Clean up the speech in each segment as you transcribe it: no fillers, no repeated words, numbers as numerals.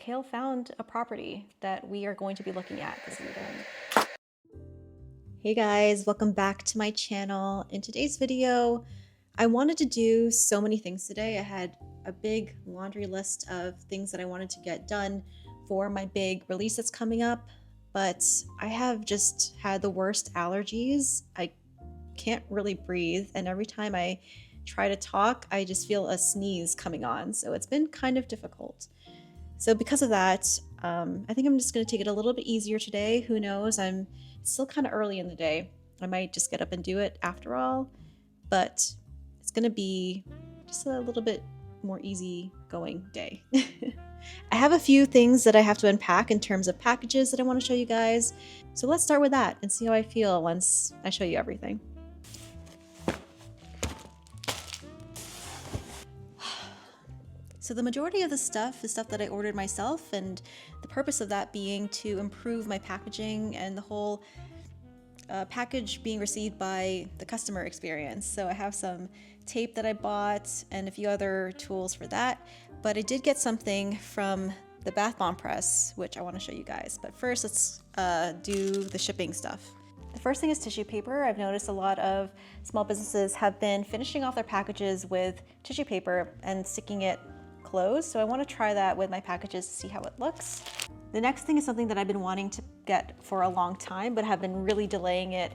Kale found a property that we are going to be looking at this weekend. Hey guys, welcome back to my channel. In today's video, I wanted to do so many things today. I had a big laundry list of things that I wanted to get done for my big release that's coming up, but I have just had the worst allergies. I can't really breathe, and every time I try to talk, I just feel a sneeze coming on, so it's been kind of difficult. So because of that, I think I'm just going to take it a little bit easier today. Who knows? I'm still kind of early in the day. I might just get up and do it after all, but it's going to be just a little bit more easy going day. I have a few things that I have to unpack in terms of packages that I want to show you guys. So let's start with that and see how I feel once I show you everything. So the majority of the stuff is stuff that I ordered myself, and the purpose of that being to improve my packaging and the whole package being received by the customer experience. So I have some tape that I bought and a few other tools for that, but I did get something from the Bath Bomb Press, which I want to show you guys. But first, let's do the shipping stuff. The first thing is tissue paper. I've noticed a lot of small businesses have been finishing off their packages with tissue paper and sticking it closed, so I want to try that with my packages to see how it looks. The next thing is something that I've been wanting to get for a long time but have been really delaying it,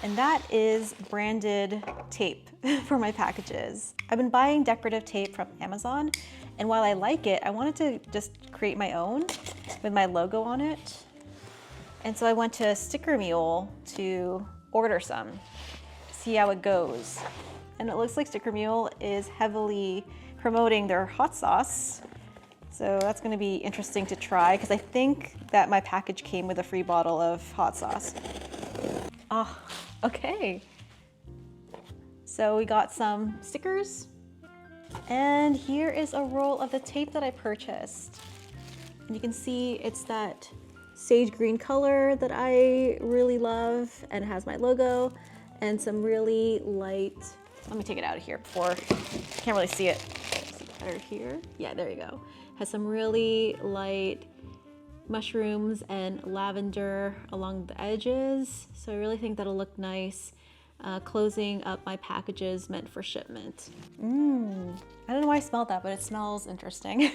and that is branded tape for my packages. I've been buying decorative tape from Amazon, and while I like it, I wanted to just create my own with my logo on it. And so I went to Sticker Mule to order some, see how it goes. And it looks like Sticker Mule is heavily promoting their hot sauce. So that's gonna be interesting to try, because I think that my package came with a free bottle of hot sauce. Oh, okay. So we got some stickers, and here is a roll of the tape that I purchased. And you can see it's that sage green color that I really love, and it has my logo and some really light, let me take it out of here before, I can't really see it. Better here. Yeah, there you go. Has some really light mushrooms and lavender along the edges. So I really think that'll look nice closing up my packages meant for shipment. I don't know why I smelled that, but it smells interesting.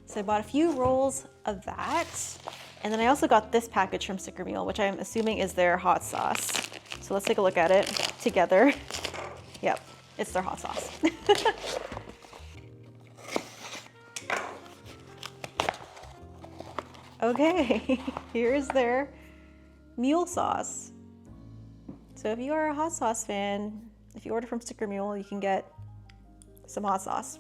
So I bought a few rolls of that. And then I also got this package from Sticker Mule, which I'm assuming is their hot sauce. So let's take a look at it together. Yep, it's their hot sauce. Okay, here's their mule sauce. So if you are a hot sauce fan, if you order from Sticker Mule, you can get some hot sauce.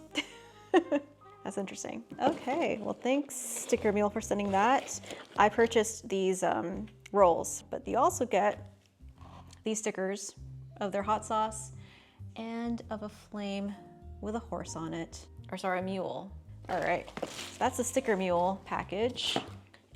That's interesting. Okay, well thanks Sticker Mule for sending that. I purchased these rolls, but you also get these stickers of their hot sauce and of a flame with a horse on it. Or sorry, a mule. All right, so that's the Sticker Mule package.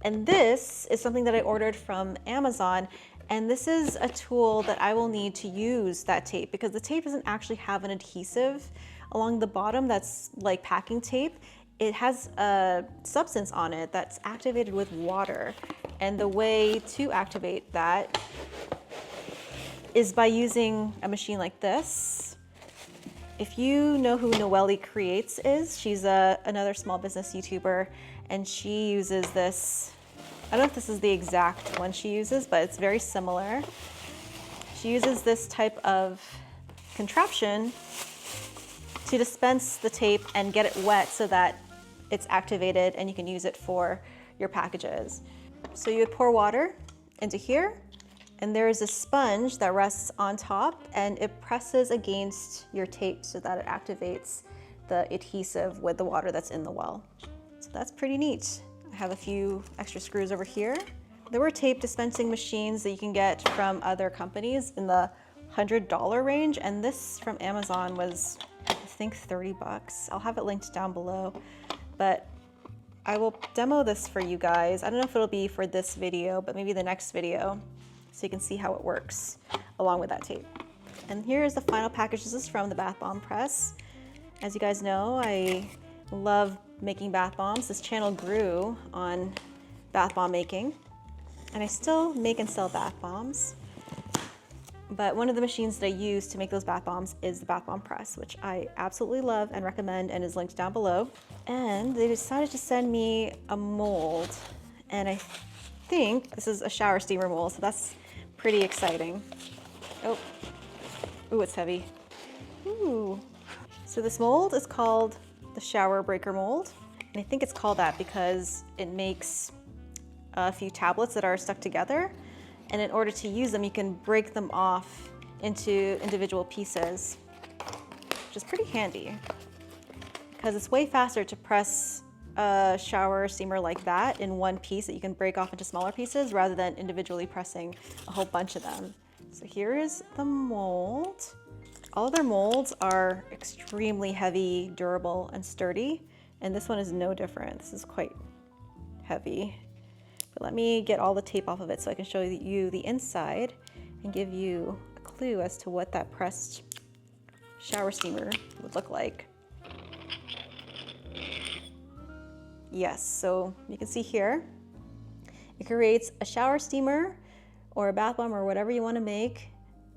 And this is something that I ordered from Amazon, and this is a tool that I will need to use that tape, because the tape doesn't actually have an adhesive along the bottom that's like packing tape. It has a substance on it that's activated with water, and the way to activate that is by using a machine like this. If you know who Noelle Creates is, she's another small business YouTuber, and she uses this. I don't know if this is the exact one she uses, but it's very similar. She uses this type of contraption to dispense the tape and get it wet so that it's activated and you can use it for your packages. So you would pour water into here, and there is a sponge that rests on top, and it presses against your tape so that it activates the adhesive with the water that's in the well. So that's pretty neat. I have a few extra screws over here. There were tape dispensing machines that you can get from other companies in the $100 range, and this from Amazon was, I think, 30 bucks. I'll have it linked down below, but I will demo this for you guys. I don't know if it'll be for this video, but maybe the next video, so you can see how it works along with that tape. And here is the final package. This is from the Bath Bomb Press. As you guys know, I love making bath bombs. This channel grew on bath bomb making, and I still make and sell bath bombs. But one of the machines that I use to make those bath bombs is the bath bomb press, which I absolutely love and recommend and is linked down below. And they decided to send me a mold, and I think this is a shower steamer mold, so that's pretty exciting. Oh, ooh, it's heavy. Ooh. So this mold is called the shower breaker mold, and I think it's called that because it makes a few tablets that are stuck together, and in order to use them, you can break them off into individual pieces, which is pretty handy because it's way faster to press a shower steamer like that in one piece that you can break off into smaller pieces rather than individually pressing a whole bunch of them. So here is the mold. All of their molds are extremely heavy, durable, and sturdy, and this one is no different. This is quite heavy. But let me get all the tape off of it so I can show you the inside and give you a clue as to what that pressed shower steamer would look like. Yes, so you can see here, it creates a shower steamer or a bath bomb or whatever you want to make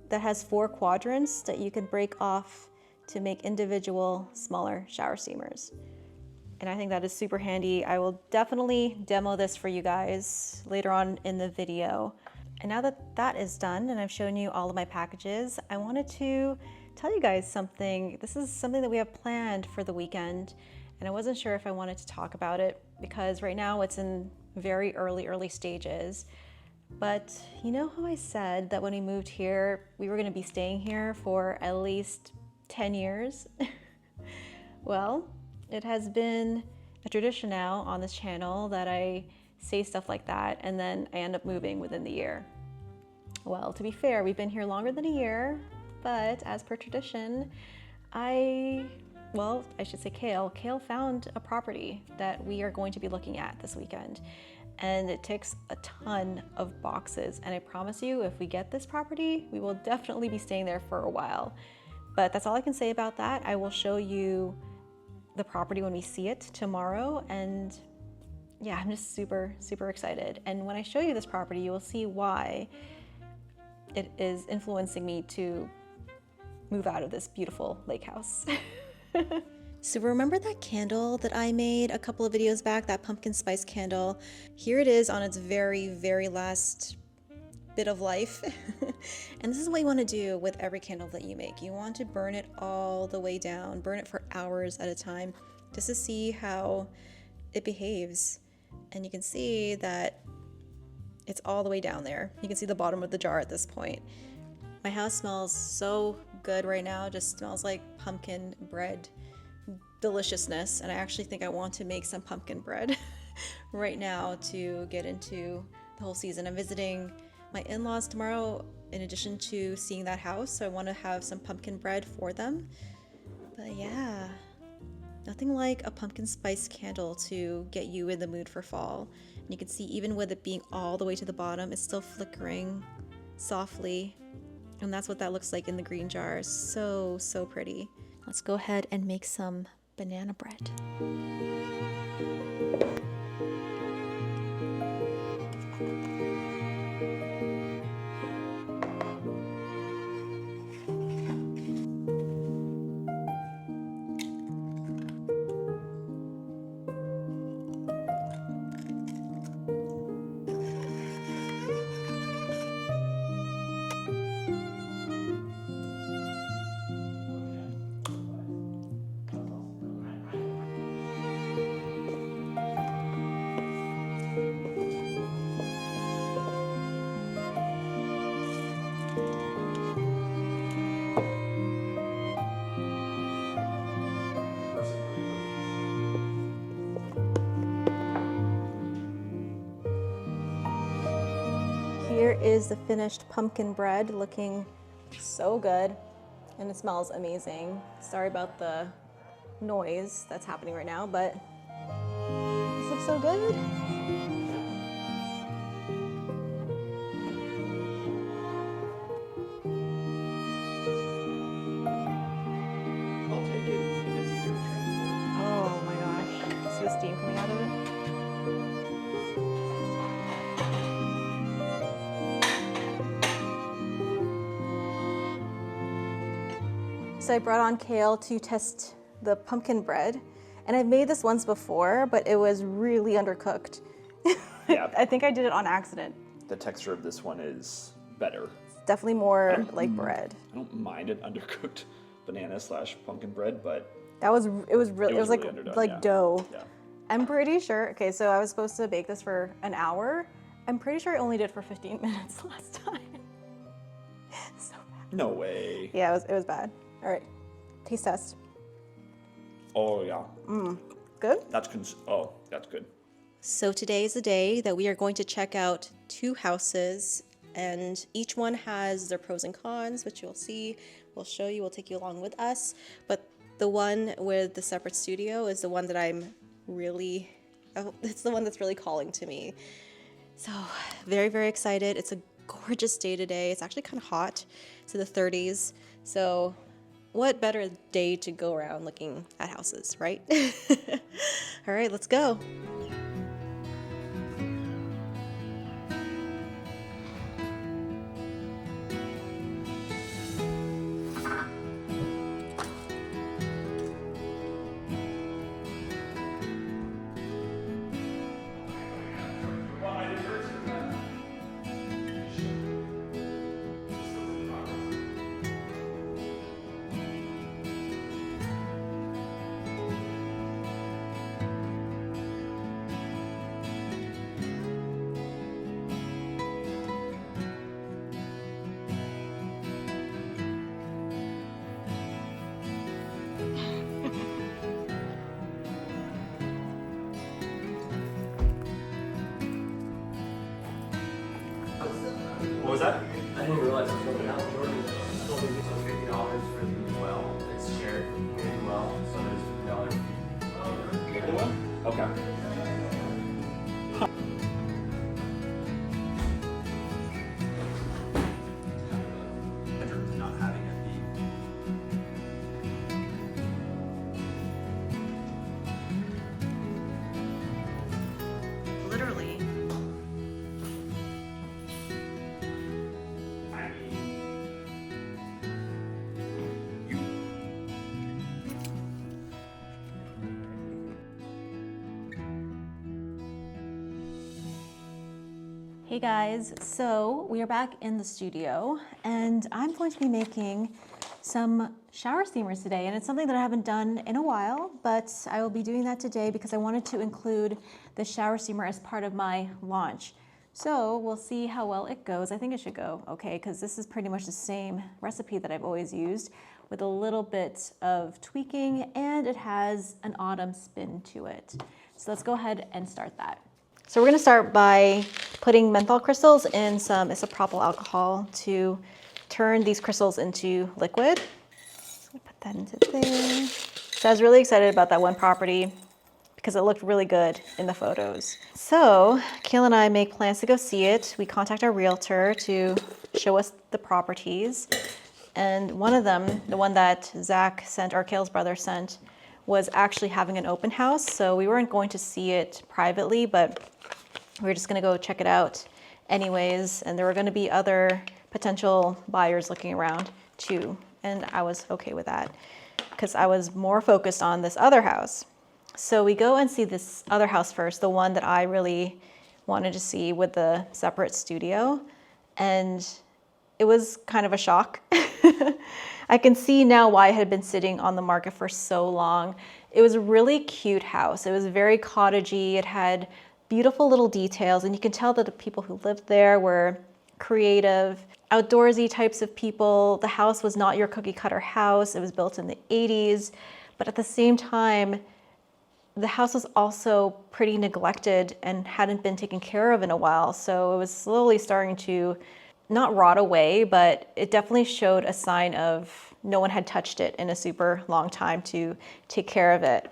that has 4 quadrants that you can break off to make individual smaller shower steamers. And I think that is super handy. I will definitely demo this for you guys later on in the video. And now that that is done and I've shown you all of my packages, I wanted to tell you guys something. This is something that we have planned for the weekend, and I wasn't sure if I wanted to talk about it because right now it's in very early stages. But you know how I said that when we moved here, we were gonna be staying here for at least 10 years? Well, it has been a tradition now on this channel that I say stuff like that and then I end up moving within the year. Well, to be fair, we've been here longer than a year, but as per tradition, I should say Kale found a property that we are going to be looking at this weekend. And it ticks a ton of boxes. And I promise you, if we get this property, we will definitely be staying there for a while. But that's all I can say about that. I will show you the property when we see it tomorrow. And yeah, I'm just super excited. And when I show you this property, you will see why it is influencing me to move out of this beautiful lake house. So remember that candle that I made a couple of videos back, that pumpkin spice candle? Here it is on its very last bit of life. And this is what you want to do with every candle that you make. You want to burn it all the way down, burn it for hours at a time, just to see how it behaves. And you can see that it's all the way down there. You can see the bottom of the jar at this point. My house smells so good right now, just smells like pumpkin bread deliciousness, and I actually think I want to make some pumpkin bread right now to get into the whole season. I'm visiting my in-laws tomorrow in addition to seeing that house, so I want to have some pumpkin bread for them. But yeah, nothing like a pumpkin spice candle to get you in the mood for fall. And you can see even with it being all the way to the bottom, it's still flickering softly, and that's what that looks like in the green jar. So pretty. Let's go ahead and make some banana bread. Here is the finished pumpkin bread, looking so good, and it smells amazing. Sorry about the noise that's happening right now, but this looks so good. Oh my gosh, so I brought on Kale to test the pumpkin bread. And I've made this once before, but it was really undercooked. Yeah. I think I did it on accident. The texture of this one is better. It's definitely more like bread. I don't mind an undercooked banana / pumpkin bread, but It was really like really underdone, yeah. dough. Yeah. I'm pretty sure, okay, so I was supposed to bake this for an hour. I'm pretty sure I only did for 15 minutes last time. So bad. No way. Yeah, it was bad. All right, taste test. Oh yeah. Good? That's good. So today is the day that we are going to check out 2 houses, and each one has their pros and cons, which you'll see. We'll show you, we'll take you along with us. But the one with the separate studio is the one that it's the one that's really calling to me. So very, very excited. It's a gorgeous day today. It's actually kind of hot. It's in the 30s. So what better day to go around looking at houses, right? All right, let's go. What was that? I didn't realize it was going down. Jordan told me it was $50 for the well. It's shared community well, so there's $50. The one? Okay. Not having it be. Literally. Hey guys, so we are back in the studio and I'm going to be making some shower steamers today, and it's something that I haven't done in a while, but I will be doing that today because I wanted to include the shower steamer as part of my launch. So we'll see how well it goes. I think it should go okay because this is pretty much the same recipe that I've always used with a little bit of tweaking, and it has an autumn spin to it. So let's go ahead and start that. So we're gonna start by putting menthol crystals in some isopropyl alcohol to turn these crystals into liquid. So we put that into there. So I was really excited about that one property because it looked really good in the photos. So Kale and I make plans to go see it. We contact our realtor to show us the properties. And one of them, the one that Zach sent, or Kale's brother sent, was actually having an open house. So we weren't going to see it privately, but we were just gonna go check it out anyways. And there were gonna be other potential buyers looking around too. And I was okay with that because I was more focused on this other house. So we go and see this other house first, the one that I really wanted to see with the separate studio. And it was kind of a shock. I can see now why it had been sitting on the market for so long. It was a really cute house. It was very cottagey. It had beautiful little details, and you can tell that the people who lived there were creative, outdoorsy types of people. The house was not your cookie cutter house. It was built in the 80s, but at the same time, the house was also pretty neglected and hadn't been taken care of in a while. So it was slowly starting to not rot away, but it definitely showed a sign of no one had touched it in a super long time to take care of it,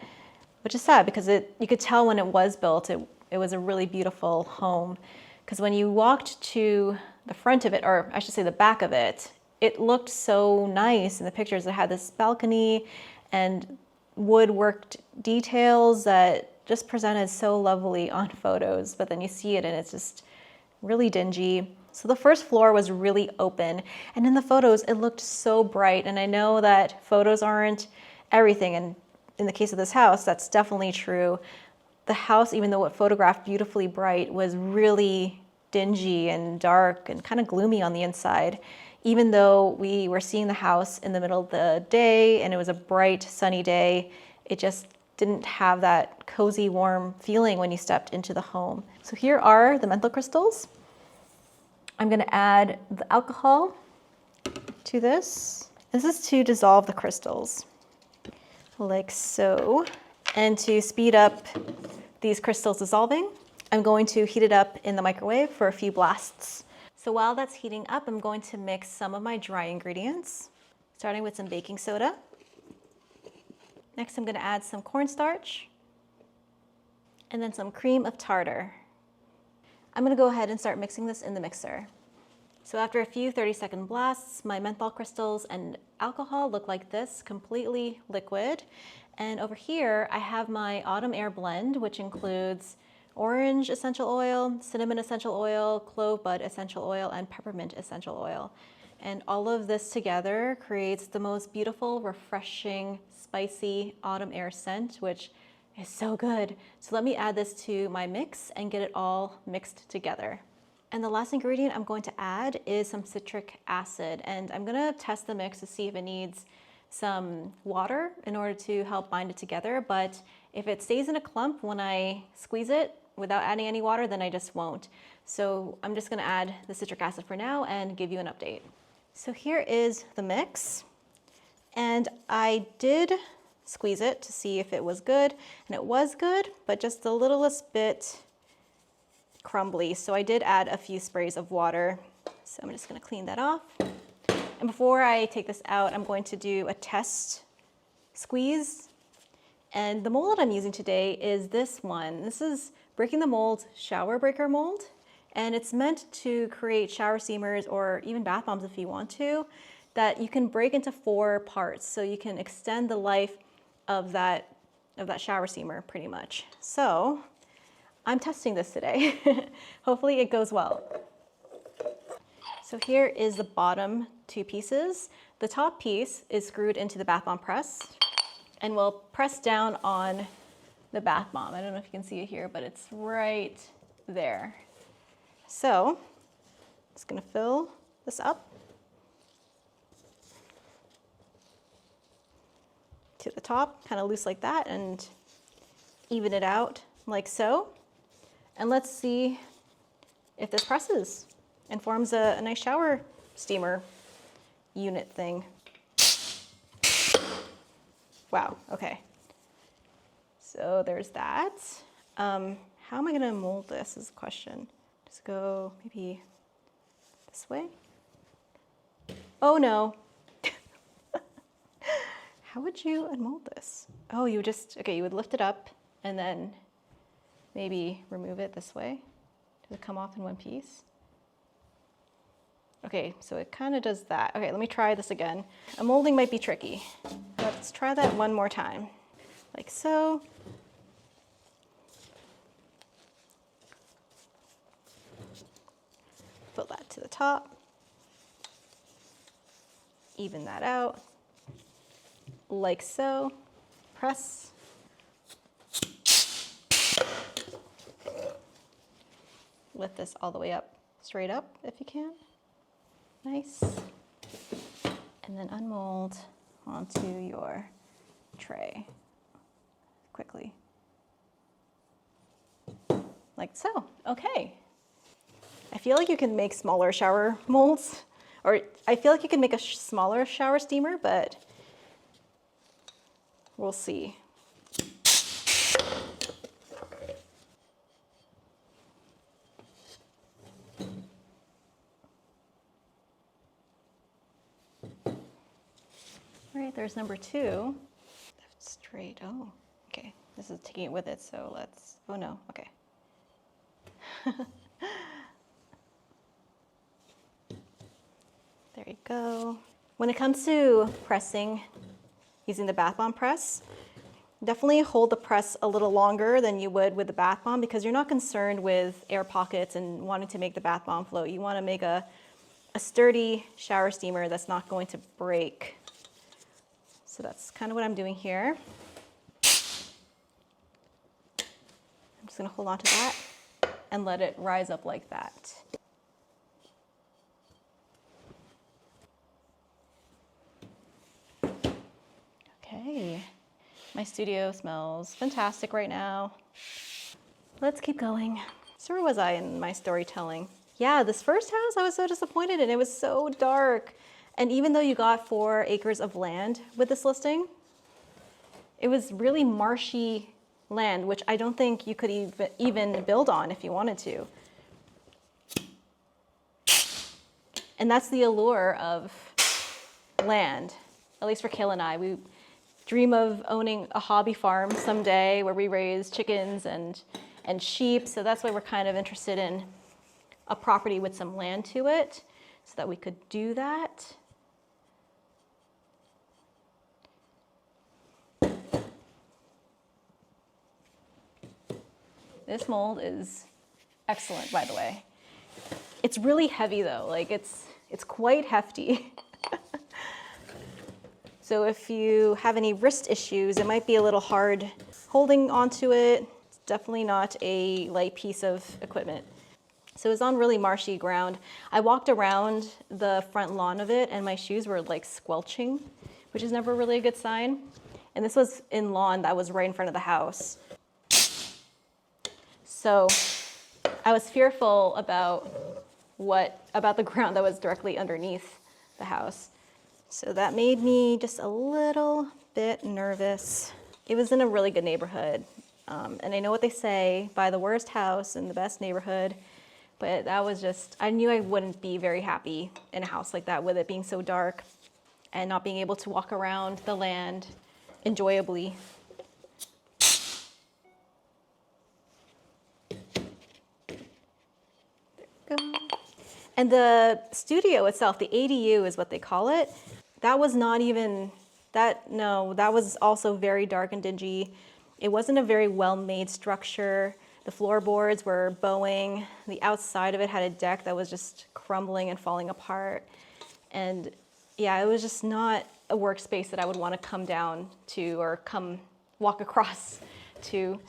which is sad because you could tell when it was built, it was a really beautiful home. Because when you walked to the front of it, or I should say the back of it, it looked so nice in the pictures. It had this balcony and woodworked details that just presented so lovely on photos, but then you see it and it's just really dingy. So the first floor was really open, and in the photos it looked so bright, and I know that photos aren't everything, and in the case of this house, that's definitely true. The house, even though it photographed beautifully bright, was really dingy and dark and kind of gloomy on the inside. Even though we were seeing the house in the middle of the day and it was a bright, sunny day, it just didn't have that cozy, warm feeling when you stepped into the home. So here are the menthol crystals. I'm gonna add the alcohol to this. This is to dissolve the crystals, like so. And to speed up these crystals dissolving, I'm going to heat it up in the microwave for a few blasts. So while that's heating up, I'm going to mix some of my dry ingredients, starting with some baking soda. Next, I'm gonna add some cornstarch, and then some cream of tartar. I'm gonna go ahead and start mixing this in the mixer. So after a few 30-second blasts, my menthol crystals and alcohol look like this, completely liquid. And over here, I have my autumn air blend, which includes orange essential oil, cinnamon essential oil, clove bud essential oil, and peppermint essential oil. And all of this together creates the most beautiful, refreshing, spicy autumn air scent, which is so good. So let me add this to my mix and get it all mixed together. And the last ingredient I'm going to add is some citric acid. And I'm gonna test the mix to see if it needs some water in order to help bind it together. But if it stays in a clump when I squeeze it without adding any water, then I just won't. So I'm just gonna add the citric acid for now and give you an update. So here is the mix. And I did squeeze it to see if it was good, and it was good, but just the littlest bit crumbly. So I did add a few sprays of water. So I'm just gonna clean that off. And before I take this out, I'm going to do a test squeeze. And the mold that I'm using today is this one. This is Breaking the Mold shower breaker mold. And it's meant to create shower steamers or even bath bombs if you want to, that you can break into 4 parts. So you can extend the life of that shower steamer pretty much. So I'm testing this today. Hopefully it goes well. So here is the bottom 2 pieces. The top piece is screwed into the bath bomb press and we'll press down on the bath bomb. I don't know if you can see it here, but it's right there. So I'm just gonna fill this up to the top, kind of loose like that, and even it out like so. And let's see if this presses and forms a nice shower steamer unit thing. Wow, okay. So there's that. How am I gonna mold this is the question. Just go maybe this way. Oh no. How would you unmold this? Oh, you would just, okay, you would lift it up and then maybe remove it this way. Does it come off in one piece? Okay, so it kind of does that. Okay, let me try this again. A molding might be tricky. Let's try that one more time. Like so. Put that to the top. Even that out. Like so. Press. Lift this all the way up, straight up if you can. Nice. And then unmold onto your tray quickly. Like so. Okay. I feel like you can make smaller shower molds, or I feel like you can make a smaller shower steamer, but we'll see. All right, there's number 2. Left straight, oh, okay. This is taking it with it, so let's, oh no, okay. There you go. When it comes to pressing using the bath bomb press, Definitely hold the press a little longer than you would with the bath bomb because you're not concerned with air pockets and wanting to make the bath bomb float. You want to make a sturdy shower steamer that's not going to break. So that's kind of what I'm doing here. I'm just going to hold on to that and let it rise up like that. Okay, my studio smells fantastic right now. Let's keep going. So where was I in my storytelling? Yeah, this first house, I was so disappointed and it was so dark. And even though you got 4 acres of land with this listing, it was really marshy land, which I don't think you could even build on if you wanted to. And that's the allure of land, at least for Kayla and I. We dream of owning a hobby farm someday where we raise chickens and sheep. So that's why we're kind of interested in a property with some land to it so that we could do that. This mold is excellent, by the way. It's really heavy though, like it's quite hefty. So if you have any wrist issues, it might be a little hard holding onto it. It's definitely not a light piece of equipment. So it was on really marshy ground. I walked around the front lawn of it and my shoes were like squelching, which is never really a good sign. And this was in lawn that was right in front of the house. So I was fearful about the ground that was directly underneath the house. So that made me just a little bit nervous. It was in a really good neighborhood. And I know what they say, buy the worst house in the best neighborhood. But that was just, I knew I wouldn't be very happy in a house like that with it being so dark and not being able to walk around the land enjoyably. And the studio itself, the ADU is what they call it, that was not even, that was also very dark and dingy. It wasn't a very well-made structure. The floorboards were bowing. The outside of it had a deck that was just crumbling and falling apart. And yeah, it was just not a workspace that I would want to come down to or come walk across to,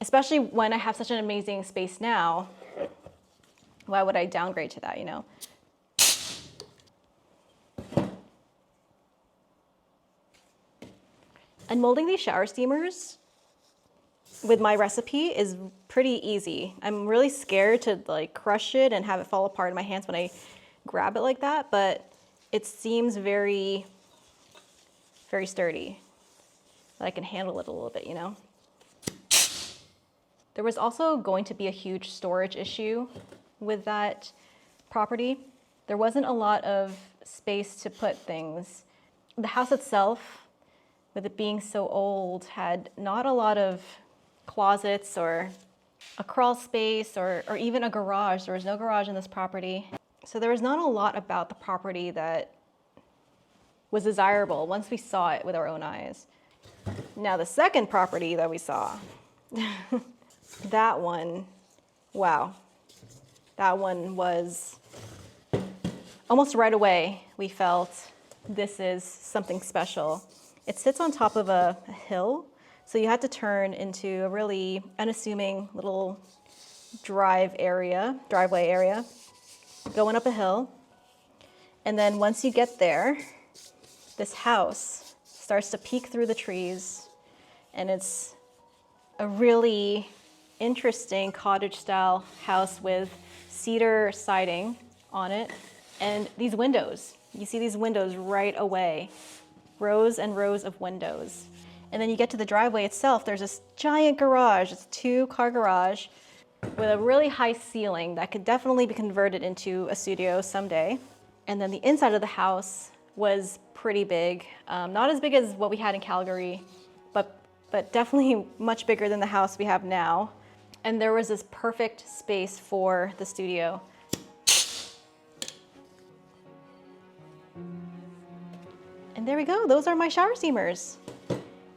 especially when I have such an amazing space now. Why would I downgrade to that, you know? And molding these shower steamers with my recipe is pretty easy. I'm really scared to like crush it and have it fall apart in my hands when I grab it like that, but it seems very, very sturdy. That I can handle it a little bit, you know? There was also going to be a huge storage issue with that property. There wasn't a lot of space to put things. The house itself, with it being so old, had not a lot of closets or a crawl space or even a garage. There was no garage in this property. So there was not a lot about the property that was desirable once we saw it with our own eyes. Now the second property that we saw, that one, wow. That one was almost right away we felt this is something special. It sits on top of a hill, so you had to turn into a really unassuming little driveway area, going up a hill. And then once you get there, this house starts to peek through the trees, and it's a really interesting cottage-style house with cedar siding on it, and these windows. You see these windows right away, rows and rows of windows. And then you get to the driveway itself, there's this giant garage, it's a 2-car garage with a really high ceiling that could definitely be converted into a studio someday. And then the inside of the house was pretty big, not as big as what we had in Calgary, but definitely much bigger than the house we have now. And there was this perfect space for the studio. And there we go, those are my shower steamers.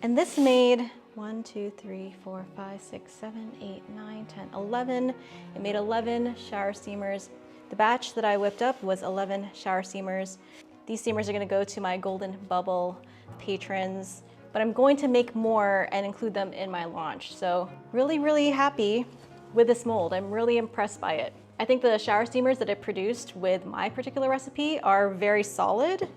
And this made 1, 2, 3, 4, 5, 6, 7, 8, 9, 10, 11. It made 11 shower steamers. The batch that I whipped up was 11 shower steamers. These steamers are gonna go to my Golden Bubble patrons, but I'm going to make more and include them in my launch. So really, really happy with this mold. I'm really impressed by it. I think the shower steamers that I produced with my particular recipe are very solid.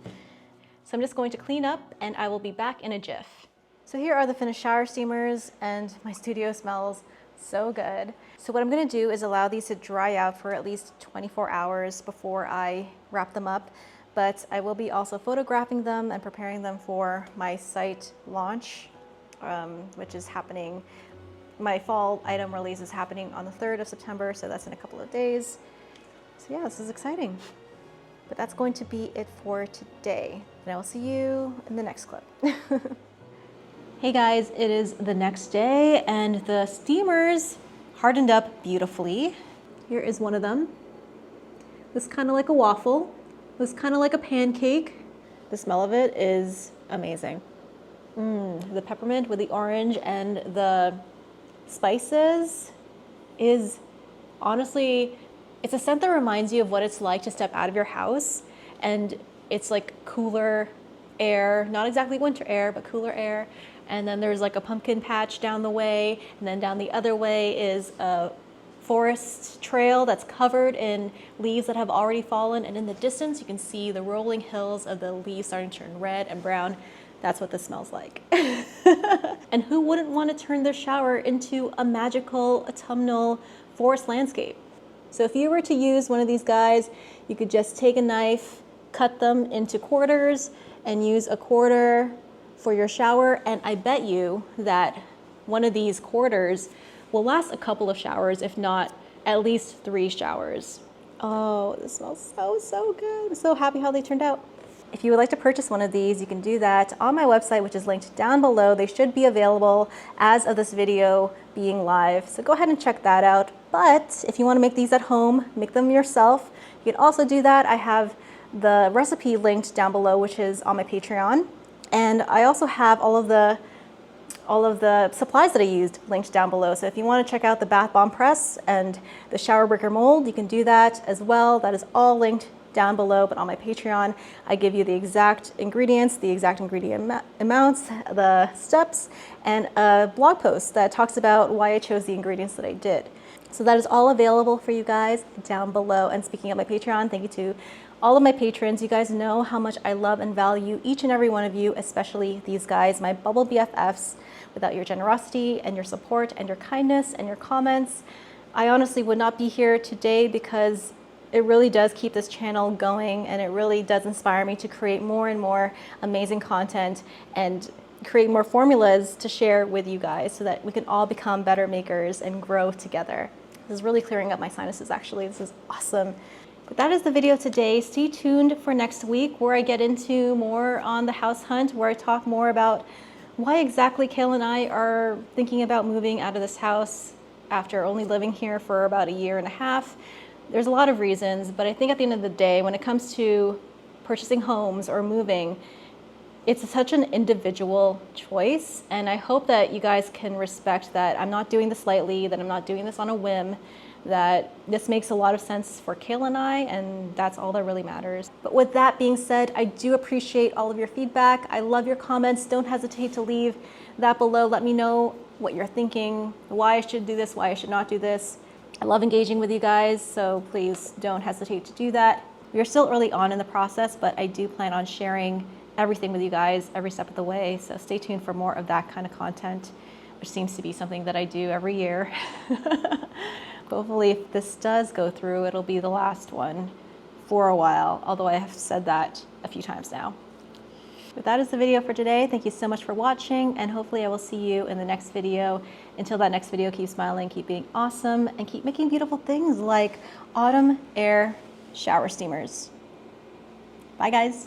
So I'm just going to clean up and I will be back in a jiff. So here are the finished shower steamers and my studio smells so good. So what I'm gonna do is allow these to dry out for at least 24 hours before I wrap them up. But I will be also photographing them and preparing them for my site launch, which is happening. My fall item release is happening on the 3rd of September, so that's in a couple of days. So yeah, this is exciting. But that's going to be it for today. And I will see you in the next clip. Hey guys, it is the next day and the steamers hardened up beautifully. Here is one of them. Looks kind of like a waffle. Looks kind of like a pancake. The smell of it is amazing. The peppermint with the orange and the spices is honestly, it's a scent that reminds you of what it's like to step out of your house, and it's like cooler air, not exactly winter air, but cooler air. And then there's like a pumpkin patch down the way, and then down the other way is a forest trail that's covered in leaves that have already fallen, and in the distance you can see the rolling hills of the leaves starting to turn red and brown. That's what this smells like. And who wouldn't want to turn their shower into a magical autumnal forest landscape? So if you were to use one of these guys, you could just take a knife, cut them into quarters, and use a quarter for your shower, and I bet you that one of these quarters will last a couple of showers, if not at least 3 showers. Oh, this smells so good. I'm so happy how they turned out. If you would like to purchase one of these, you can do that on my website, which is linked down below. They should be available as of this video being live, so go ahead and check that out. But if you want to make these at home, make them yourself, you can also do that. I have the recipe linked down below, which is on my Patreon. And I also have all of the supplies that I used linked down below. So if you want to check out the bath bomb press and the shower breaker mold, you can do that as well. That is all linked down below, but on my Patreon, I give you the exact ingredients, the exact ingredient amounts, the steps, and a blog post that talks about why I chose the ingredients that I did. So that is all available for you guys down below. And speaking of my Patreon, thank you to all of my patrons. You guys know how much I love and value each and every one of you, especially these guys, my Bubble BFFs. Without your generosity and your support and your kindness and your comments, I honestly would not be here today, because it really does keep this channel going, and it really does inspire me to create more and more amazing content and create more formulas to share with you guys so that we can all become better makers and grow together. This is really clearing up my sinuses, actually. This is awesome. But that is the video today. Stay tuned for next week, where I get into more on the house hunt, where I talk more about why exactly Kale and I are thinking about moving out of this house after only living here for about 1.5 years. There's a lot of reasons, but I think at the end of the day, when it comes to purchasing homes or moving, it's such an individual choice. And I hope that you guys can respect that I'm not doing this lightly, that I'm not doing this on a whim, that this makes a lot of sense for Kale and I, and that's all that really matters. But with that being said, I do appreciate all of your feedback. I love your comments. Don't hesitate to leave that below. Let me know what you're thinking, why I should do this, why I should not do this. I love engaging with you guys, so please don't hesitate to do that. We are still early on in the process, but I do plan on sharing everything with you guys every step of the way, so stay tuned for more of that kind of content, which seems to be something that I do every year. Hopefully, if this does go through, it'll be the last one for a while, although I have said that a few times now. But that is the video for today. Thank you so much for watching, and hopefully I will see you in the next video. Until that next video, keep smiling, keep being awesome, and keep making beautiful things like autumn air shower steamers. Bye, guys.